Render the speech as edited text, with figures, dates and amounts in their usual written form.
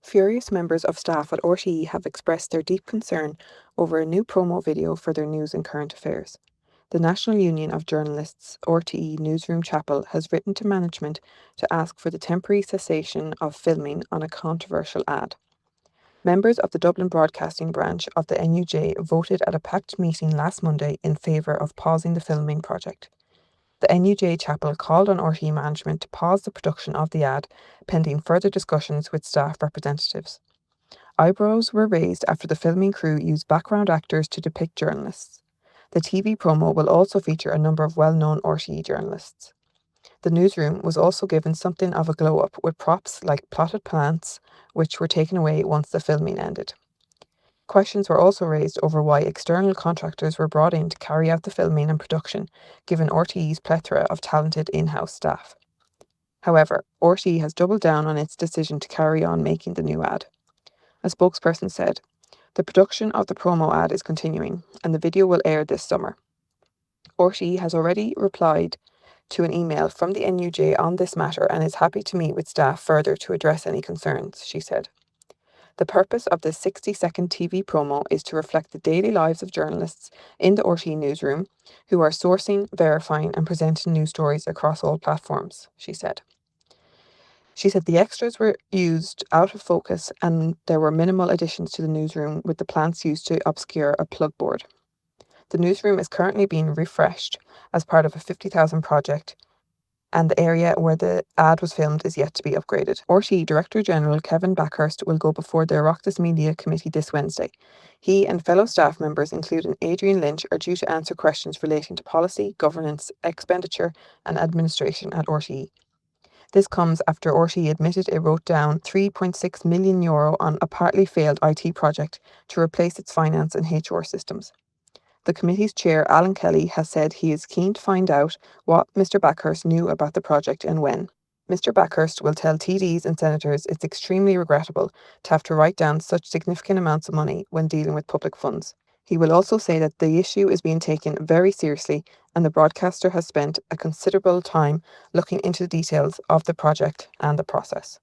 Furious members of staff at RTE have expressed their deep concern over a new promo video for their news and current affairs. The National Union of Journalists, RTE Newsroom Chapel, has written to management to ask for the temporary cessation of filming on a controversial ad. Members of the Dublin Broadcasting branch of the NUJ voted at a packed meeting last Monday in favour of pausing the filming project. The NUJ Chapel called on RTE management to pause the production of the ad, pending further discussions with staff representatives. Eyebrows were raised after the filming crew used background actors to depict journalists. The TV promo will also feature a number of well-known RTE journalists. The newsroom was also given something of a glow-up with props like potted plants, which were taken away once the filming ended. Questions were also raised over why external contractors were brought in to carry out the filming and production, given RTE's plethora of talented in-house staff. However, RTE has doubled down on its decision to carry on making the new ad. A spokesperson said, "The production of the promo ad is continuing, and the video will air this summer." RTE has already replied to an email from the NUJ on this matter and is happy to meet with staff further to address any concerns, she said. The purpose of this 60-second TV promo is to reflect the daily lives of journalists in the RTE newsroom who are sourcing, verifying and presenting news stories across all platforms, she said. She said the extras were used out of focus and there were minimal additions to the newsroom, with the plants used to obscure a plug board. The newsroom is currently being refreshed as part of a 50,000 project, and the area where the ad was filmed is yet to be upgraded. RTE Director General Kevin Backhurst will go before the Oireachtas Media Committee this Wednesday. He and fellow staff members, including Adrian Lynch, are due to answer questions relating to policy, governance, expenditure and administration at RTE. This comes after RTE admitted it wrote down €3.6 million on a partly failed IT project to replace its finance and HR systems. The committee's chair, Alan Kelly, has said he is keen to find out what Mr. Backhurst knew about the project and when. Mr. Backhurst will tell TDs and senators it's extremely regrettable to have to write down such significant amounts of money when dealing with public funds. He will also say that the issue is being taken very seriously and the broadcaster has spent a considerable time looking into the details of the project and the process.